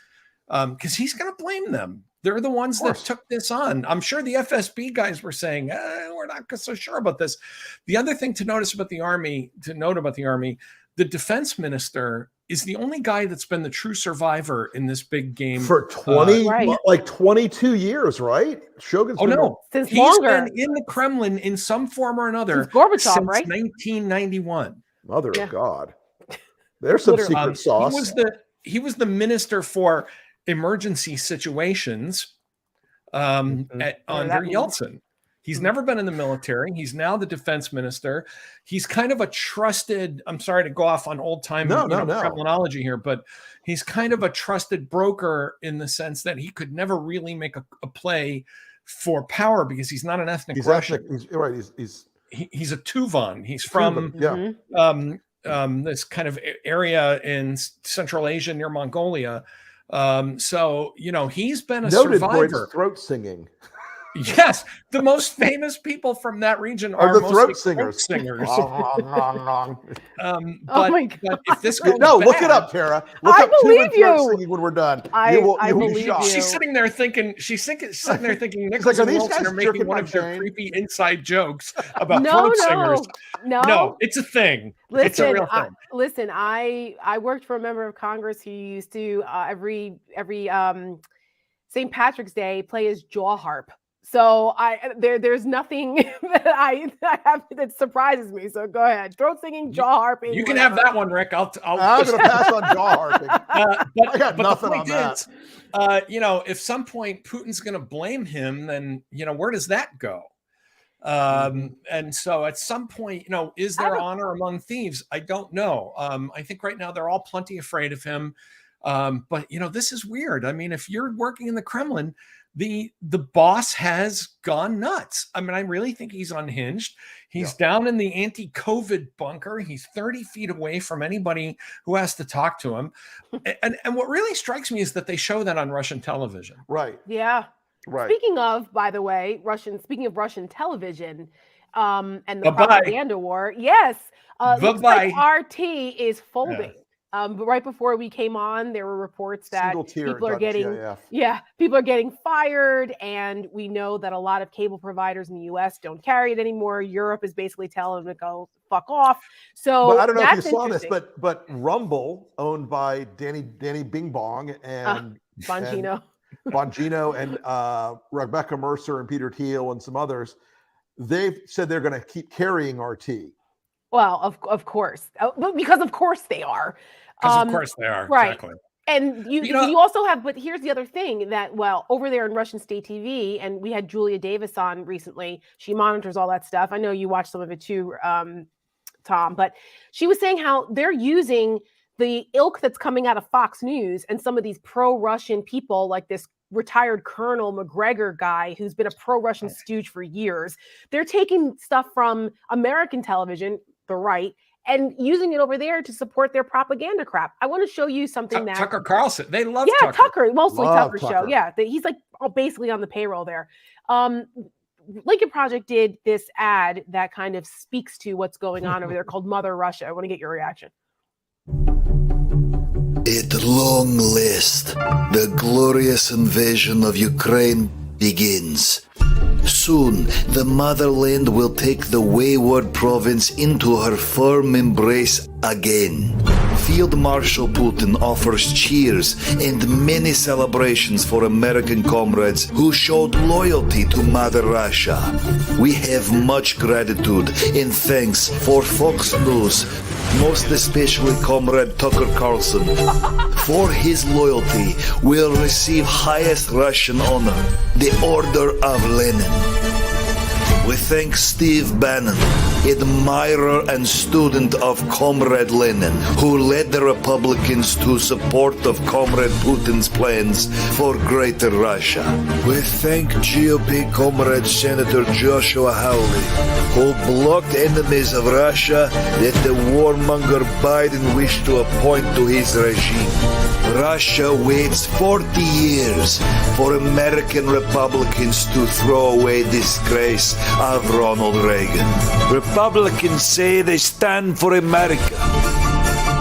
because he's going to blame them. They're the ones that took this on. I'm sure the FSB guys were saying, we're not so sure about this. The other thing to note about the army, the defense minister is the only guy that's been the true survivor in this big game. For 20, Right. like 22 years, right? Shogun's been no. Since He's longer. been in the Kremlin in some form or another Since Gorbachev, since right? 1991. Mother Yeah. of God. There's some Literally. secret sauce. He was the minister for emergency situations under Yeltsin. He's never been in the military. He's now the defense minister. He's kind of a trusted, I'm sorry to go off on old time Kremlinology here, but he's kind of a trusted broker in the sense that he could never really make a play for power because he's not an ethnic Russian. He's a Tuvan. He's from this kind of area in Central Asia near Mongolia. So, you know, he's been a noted survivor. for his throat singing. Yes, the most famous people from that region are the mostly throat singers. Oh but my God. if this goes No, look bad, it up, Tara. Look I up believe Tuvan throat you. singing when we're done. I You'll be believe shocked. you. She's sitting there thinking Nichols like, are and these Wilson guys are making jerking one my of their chain? creepy inside jokes about No, throat no, singers. no. No, it's a thing. It's a Listen, real thing. listen. I worked for a member of Congress who used to every St. Patrick's Day play his jaw harp. So there's nothing that I have that surprises me. So go ahead, throat singing, jaw harping. You can have that one, Rick. I'm going to pass on jaw harping. I got nothing on that. You know, if some point Putin's going to blame him, then, you know, where does that go? And so at some point, you know, is there honor among thieves? I don't know. I think right now they're all plenty afraid of him. But, you know, this is weird. I mean, if you're working in the Kremlin, the boss has gone nuts. I mean, I really think he's unhinged. He's down in the anti-COVID bunker. He's 30 feet away from anybody who has to talk to him. And what really strikes me is that they show that on Russian television. Right. Yeah. Right. Speaking of, by the way, speaking of Russian television and the propaganda war, yes, looks like RT is folding. But right before we came on, there were reports that people are getting fired, and we know that a lot of cable providers in the U.S. don't carry it anymore. Europe is basically telling them to go fuck off. So but I don't know if you saw this, but Rumble, owned by Danny Bing Bong and Bongino and Rebecca Mercer and Peter Thiel and some others, they've said they're going to keep carrying RT. Well, of course, because of course they are. Because of course they are. Right. Exactly. And you also have, but here's the other thing that, well, over there in Russian state TV, and we had Julia Davis on recently. She monitors all that stuff. I know you watched some of it too, Tom, but she was saying how they're using the ilk that's coming out of Fox News and some of these pro-Russian people like this retired Colonel McGregor guy who's been a pro-Russian stooge for years, they're taking stuff from American television, the right, and using it over there to support their propaganda crap. I want to show you something that Tucker Carlson, they love yeah, Tucker, mostly Love Tucker show. Tucker. Yeah, he's like basically on the payroll there. Lincoln Project did this ad that kind of speaks to what's going on over there called Mother Russia. I want to get your reaction. At long last, the glorious invasion of Ukraine begins. Soon, the motherland will take the wayward province into her firm embrace again. Field Marshal Putin offers cheers and many celebrations for American comrades who showed loyalty to Mother Russia. We have much gratitude and thanks for Fox News, most especially Comrade Tucker Carlson. For his loyalty, will receive highest Russian honor, the Order of Lenin. We thank Steve Bannon, admirer and student of Comrade Lenin, who led the Republicans to support of Comrade Putin's plans for Greater Russia. We thank GOP Comrade Senator Joshua Hawley, who blocked enemies of Russia that the warmonger Biden wished to appoint to his regime. Russia waits 40 years for American Republicans to throw away disgrace of Ronald Reagan. Republicans say they stand for America.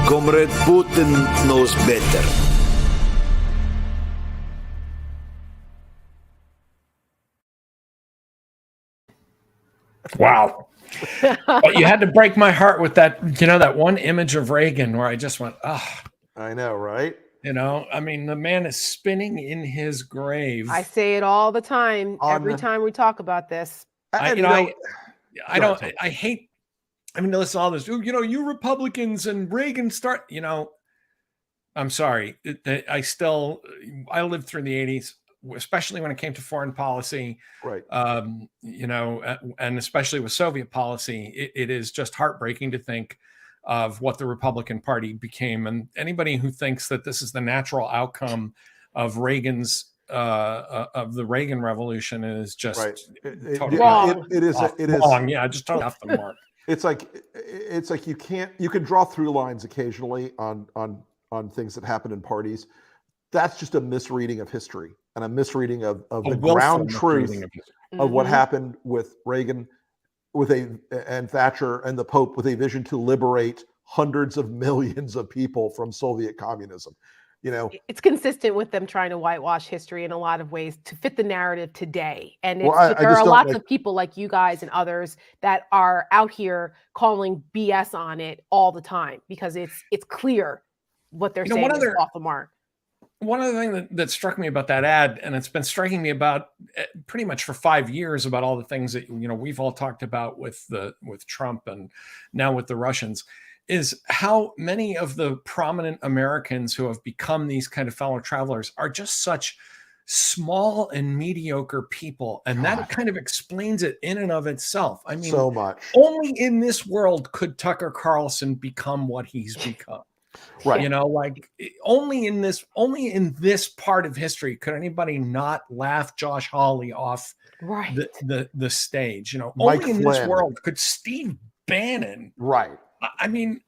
Comrade Putin knows better. Wow. But you had to break my heart with that, that one image of Reagan where I just went, I know, right? I mean, the man is spinning in his grave. I say it all the time, every time we talk about this. I hate, listen to all this, you Republicans and Reagan start, I'm sorry. I lived through the 80s, especially when it came to foreign policy, right? And especially with Soviet policy, it is just heartbreaking to think of what the Republican Party became. And anybody who thinks that this is the natural outcome of Reagan's of the Reagan Revolution is just totally wrong. It is wrong. Yeah, just totally off the mark. It's like you can draw through lines occasionally on things that happen in parties. That's just a misreading of history and a misreading of the ground truth of what happened with Reagan and Thatcher and the Pope with a vision to liberate hundreds of millions of people from Soviet communism. It's consistent with them trying to whitewash history in a lot of ways to fit the narrative today. And there are lots of people like you guys and others that are out here calling BS on it all the time because it's clear what they're saying is off the mark. One other thing that struck me about that ad, and it's been striking me about pretty much for 5 years about all the things that we've all talked about with Trump and now with the Russians, is how many of the prominent Americans who have become these kind of fellow travelers are just such small and mediocre people. And that kind of explains it in and of itself. I mean, so much. Only in this world could Tucker Carlson become what he's become. Right. Only in this part of history could anybody not laugh Josh Hawley off the stage. Only in this world could Steve Bannon. Right. I mean,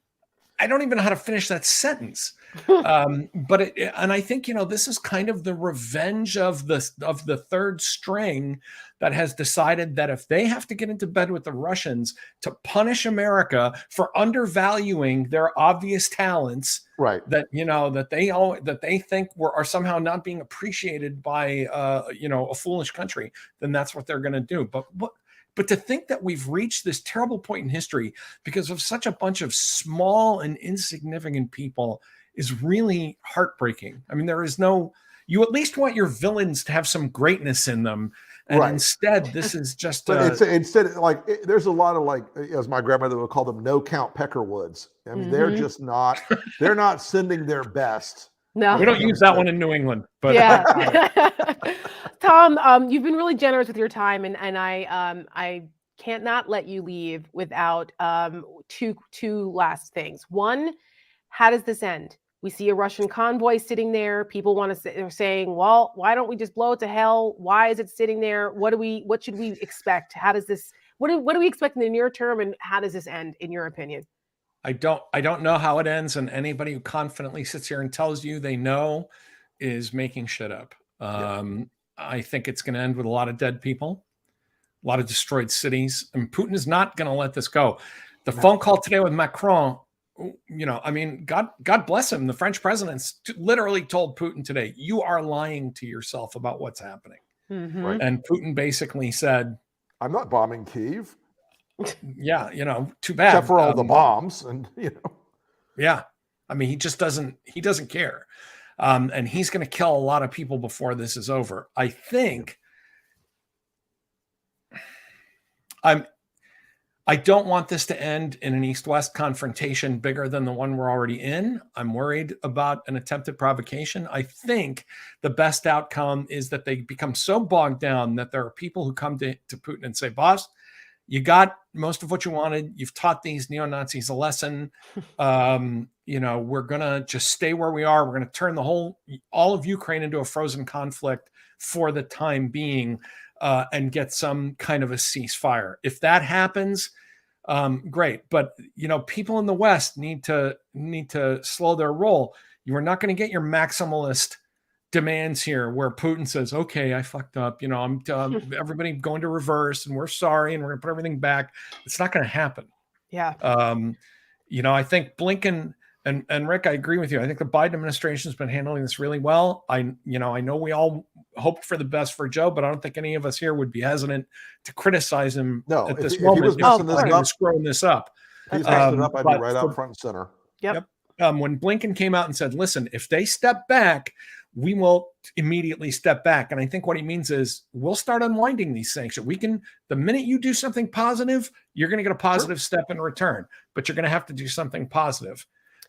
I don't even know how to finish that sentence. But I think, this is kind of the revenge of the third string that has decided that if they have to get into bed with the Russians to punish America for undervaluing their obvious talents, right? That that they think are somehow not being appreciated by a foolish country, then that's what they're going to do. But to think that we've reached this terrible point in history because of such a bunch of small and insignificant people is really heartbreaking. I mean, you at least want your villains to have some greatness in them. And instead, this is just. But there's a lot of as my grandmother would call them, no count peckerwoods. I mean, they're just not. They're not sending their best. No, we don't use that one in New England. But yeah, Tom, you've been really generous with your time, and I can't not let you leave without two last things. One, How does this end? We see a Russian convoy sitting there. People want to say, they're saying, well, why don't we just blow it to hell? Why is it sitting there? What should we expect? How does this, what do we expect in the near term? And how does this end, in your opinion? I don't know how it ends. And anybody who confidently sits here and tells you they know is making shit up. I think it's going to end with a lot of dead people, a lot of destroyed cities. And Putin is not going to let this go. The phone call today with Macron, you know, I mean, God bless him. The French president literally told Putin today, you are lying to yourself about what's happening. Right. And Putin basically said, I'm not bombing Kyiv. Yeah, you know, too bad. Except for all the bombs and, you know. Yeah. I mean, he doesn't care. And he's going to kill a lot of people before this is over. I think I don't want this to end in an East-West confrontation bigger than the one we're already in. I'm worried about an attempted provocation. I think the best outcome is that they become so bogged down that there are people who come to Putin and say, boss, you got most of what you wanted. You've taught these neo-Nazis a lesson. You know, we're going to just stay where we are. We're going to turn all of Ukraine into a frozen conflict for the time being and get some kind of a ceasefire. If that happens, great. But, you know, people in the West need to slow their roll. You are not going to get your maximalist demands here where Putin says, okay, I fucked up. You know, I'm everybody going to reverse and we're sorry and we're going to put everything back. It's not going to happen. Yeah. You know, I think Blinken and Rick, I agree with you. I think the Biden administration has been handling this really well. I know we all hoped for the best for Joe, but I don't think any of us here would be hesitant to criticize him at this moment. If he was screwing this up. He's messing it up. I'd be right out front and center. Yep. When Blinken came out and said, listen, if they step back, we will immediately step back. And I think what he means is we'll start unwinding these sanctions. The minute you do something positive, you're going to get a positive step in return, but you're going to have to do something positive.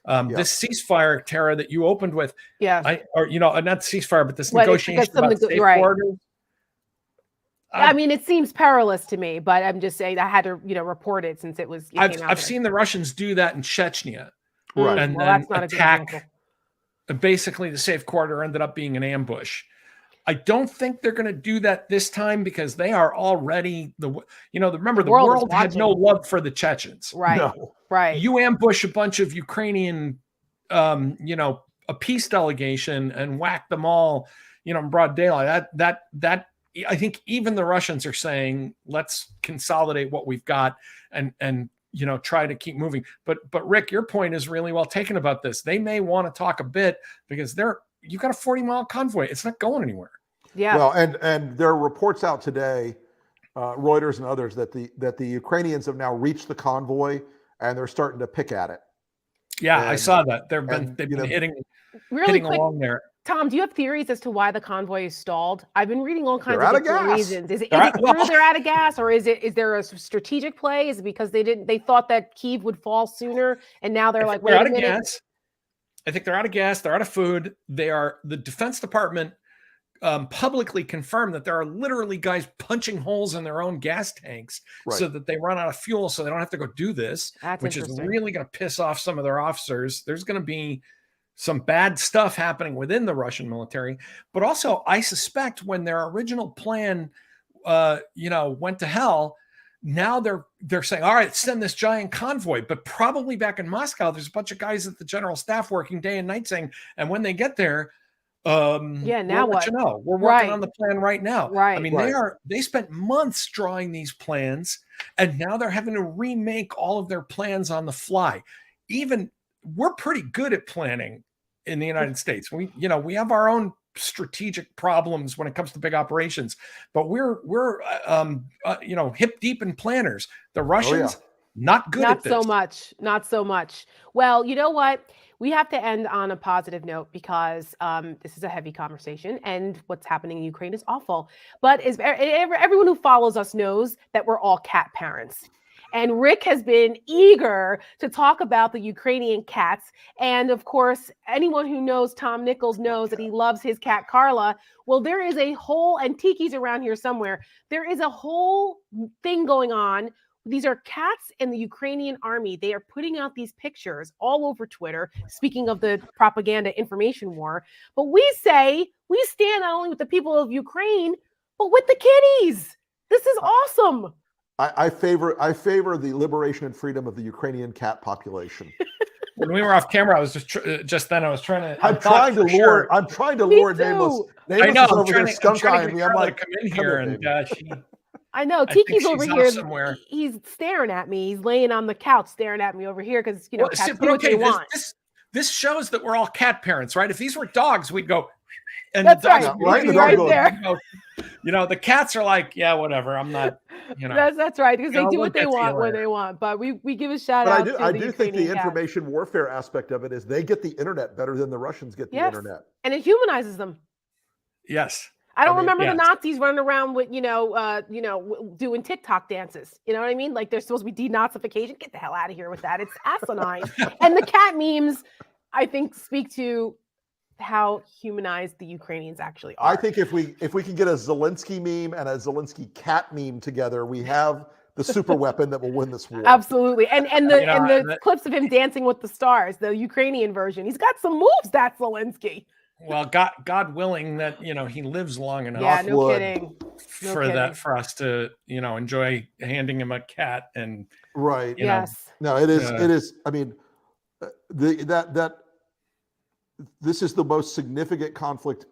This ceasefire, Tara, that you opened with, not ceasefire, but this negotiation about safe borders. I mean, it seems perilous to me, but I'm just saying I had to, report it since it was. I've seen the Russians do that in Chechnya, right? And then that's not attack. Basically, the safe corridor ended up being an ambush. I don't think they're going to do that this time because they are already remember the world had no love for the Chechens. Right. No. Right. You ambush a bunch of Ukrainian, a peace delegation and whack them all, in broad daylight. That I think even the Russians are saying, let's consolidate what we've got and try to keep moving. But Rick, your point is really well taken about this. They may want to talk a bit because you got a 40-mile convoy. It's not going anywhere. Yeah. Well, and there are reports out today, Reuters and others, that the Ukrainians have now reached the convoy and they're starting to pick at it. Yeah, I saw that. They've been hitting along there. Tom, do you have theories as to why the convoy is stalled? I've been reading all kinds of different reasons. Is it true they're out of gas, or is there a strategic play? Is it because they thought that Kyiv would fall sooner, and now they're like, wait a minute? Gas. I think they're out of gas. They're out of food. The Defense Department publicly confirmed that there are literally guys punching holes in their own gas tanks so that they run out of fuel, so they don't have to go do this, which is really going to piss off some of their officers. There's going to be some bad stuff happening within the Russian military, but also I suspect when their original plan, went to hell, now they're saying, all right, send this giant convoy. But probably back in Moscow, there's a bunch of guys at the general staff working day and night saying, and when they get there, now we'll what? We're working on the plan right now. Right. I mean, they spent months drawing these plans, and now they're having to remake all of their plans on the fly. We're pretty good at planning in the United States. We have our own strategic problems when it comes to big operations, but we're hip deep in planners. The Russians, not good at this. Not so much. Well, you know what? We have to end on a positive note because this is a heavy conversation and what's happening in Ukraine is awful. But everyone who follows us knows that we're all cat parents. And Rick has been eager to talk about the Ukrainian cats. And of course, anyone who knows Tom Nichols knows that he loves his cat, Carla. Well, there is a whole, and Tiki's around here somewhere, there is a whole thing going on These are cats in the Ukrainian army. They are putting out these pictures all over Twitter, speaking of the propaganda information war. But we say we stand not only with the people of Ukraine, but with the kitties. This is awesome. I favor the liberation and freedom of the Ukrainian cat population. When we were off camera, I was just then I was trying to. I'm trying to lure nameless. I know. I'm trying to skunk eyeing me. I'm like, come in here, and I know Tiki's over here. Somewhere. He's staring at me. He's laying on the couch, staring at me over here because cats do what okay, they want. This shows that we're all cat parents, right? If these were dogs, we'd go. And That's the dogs right. Would Right there. The cats are like, yeah, whatever. I'm not. That's right, because they do what they want when they want. But we give a shout out. I do think the information warfare aspect of it is they get the internet better than the Russians get the internet, and it humanizes them. Yes. I don't remember the Nazis running around with doing TikTok dances. You know what I mean? Like they're supposed to be denazification. Get the hell out of here with that. It's asinine. And the cat memes, I think, speak to how humanized the Ukrainians actually are. I think if we can get a Zelensky meme and a Zelensky cat meme together, we have the super weapon that will win this war. Absolutely. And the clips of him dancing with the stars, the Ukrainian version. He's got some moves, that Zelensky. Well, God willing that he lives long enough. Yeah, no kidding. For us to enjoy handing him a cat and right. Yes. No, it is. It is. I mean, this is the most significant conflict,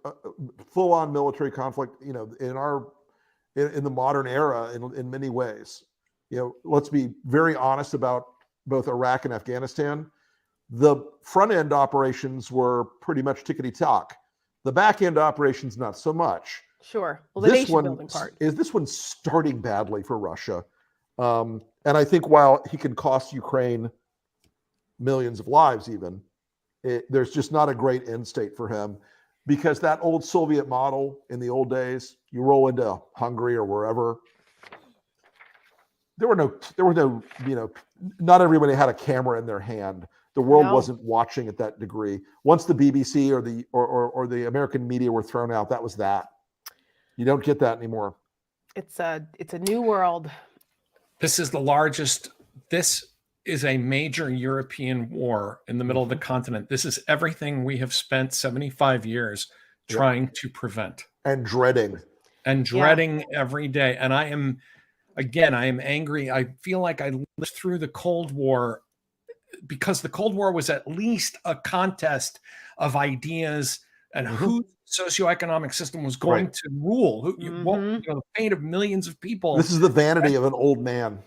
full-on military conflict, in the modern era in many ways. Let's be very honest about both Iraq and Afghanistan. The front-end operations were pretty much tickety-tock. The back-end operations, not so much. Sure. Well, the nation-building part. This one's starting badly for Russia. And I think while he can cost Ukraine millions of lives even, there's just not a great end state for him, because that old Soviet model in the old days, you roll into Hungary or wherever, there were no, not everybody had a camera in their hand. The world wasn't watching at that degree. Once the BBC or the American media were thrown out, that was that. You don't get that anymore. It's a new world. This is the largest. This is a major European war in the middle of the continent. This is everything we have spent 75 years trying to prevent and dreading every day. And I am angry. I feel like I lived through the Cold War, because the Cold War was at least a contest of ideas and who the socioeconomic system was going to rule. The fate of millions of people. This is the vanity of an old man.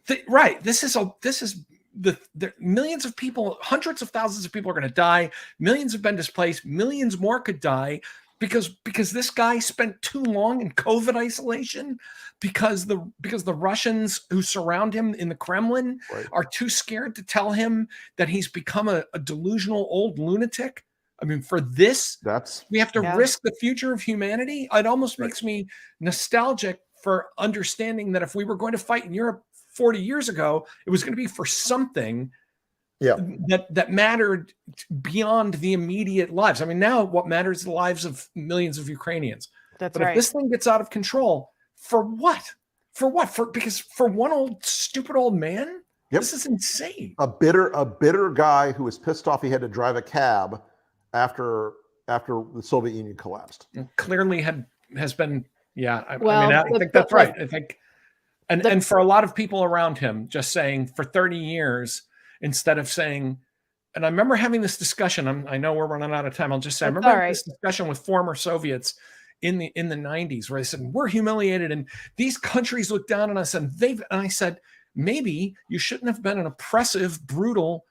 This is the millions of people, hundreds of thousands of people are going to die. Millions have been displaced. Millions more could die because this guy spent too long in COVID isolation, because the Russians who surround him in the Kremlin are too scared to tell him that he's become a delusional old lunatic. I mean, for this, we have to risk the future of humanity. It almost makes me nostalgic for understanding that if we were going to fight in Europe 40 years ago, it was going to be for something that mattered beyond the immediate lives. I mean, now what matters is the lives of millions of Ukrainians. But if this thing gets out of control, for what? Because for one old stupid old man, this is insane. A bitter guy who was pissed off he had to drive a cab after the Soviet Union collapsed. Clearly has been. Yeah, I think that's right. I think. And for a lot of people around him, just saying for 30 years, instead of saying, and I remember having this discussion, I know we're running out of time. I'll just say, I remember having this discussion with former Soviets in the 90s, where they said, we're humiliated and these countries look down on us. And I said, maybe you shouldn't have been an oppressive, brutal,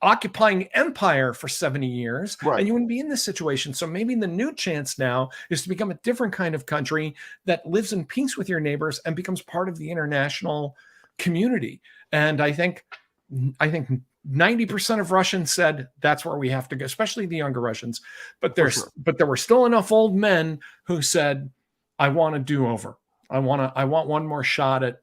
occupying empire for 70 years, and you wouldn't be in this situation. So maybe the new chance now is to become a different kind of country that lives in peace with your neighbors and becomes part of the international community. And I think 90% of Russians said that's where we have to go, especially the younger Russians. But there were still enough old men who said, I want a do-over. I want one more shot at,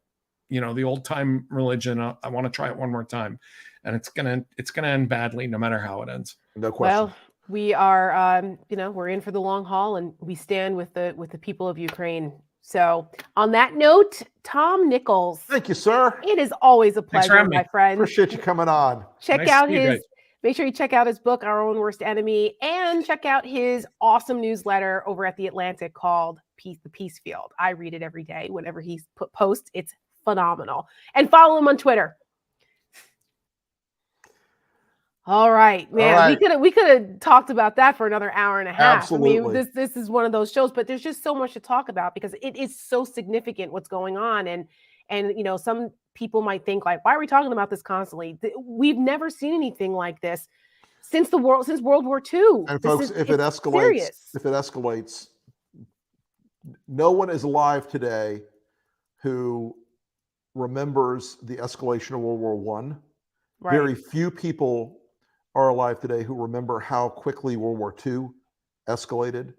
the old time religion. I want to try it one more time. And it's gonna end badly, no matter how it ends. No question. Well, we are, we're in for the long haul, and we stand with the people of Ukraine So on that note, Tom Nichols, Thank you, sir. it is always a Thanks for pleasure, having me. my friend. Appreciate you coming on. Check Nice to out see you his, guys. make sure you check out his book, Our Own Worst Enemy, and check out his awesome newsletter over at The Atlantic called The Peace Field. I read it every day whenever he posts. It's phenomenal. And follow him on Twitter. All right, man. All right. We could have talked about that for another hour and a half. Absolutely. I mean, this is one of those shows, but there's just so much to talk about because it is so significant what's going on. And you know, some people might think like, why are we talking about this constantly? We've never seen anything like this since World War II. And folks, if it escalates, no one is alive today who remembers the escalation of World War I. Right. Very few people are alive today who remember how quickly World War II escalated.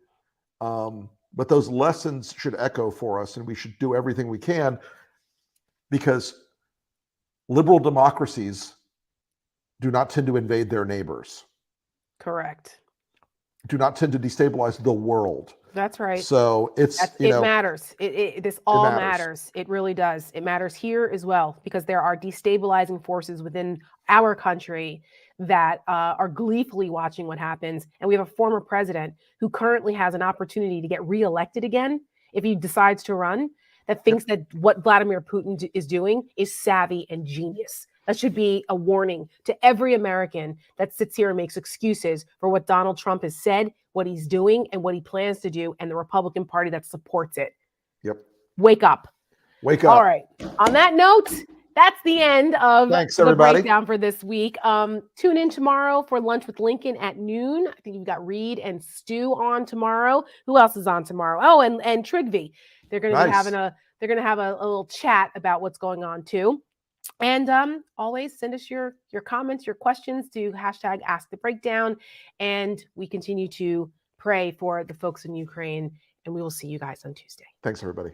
But those lessons should echo for us, and we should do everything we can, because liberal democracies do not tend to invade their neighbors. Correct. Do not tend to destabilize the world. That's right. So it matters. This all matters. It really does. It matters here as well, because there are destabilizing forces within our country that are gleefully watching what happens. And we have a former president who currently has an opportunity to get reelected again if he decides to run, that thinks that what Vladimir Putin is doing is savvy and genius. That should be a warning to every American that sits here and makes excuses for what Donald Trump has said, what he's doing, and what he plans to do, and the Republican Party that supports it. Yep. Wake up. Wake up. All right. On that note, that's the end of the breakdown for this week. Tune in tomorrow for Lunch with Lincoln at noon. I think you've got Reed and Stu on tomorrow. Who else is on tomorrow? Oh, and Trigby. They're going to be having a little chat about what's going on too. And always send us your comments, your questions to #AskTheBreakdown. And we continue to pray for the folks in Ukraine. And we will see you guys on Tuesday. Thanks, everybody.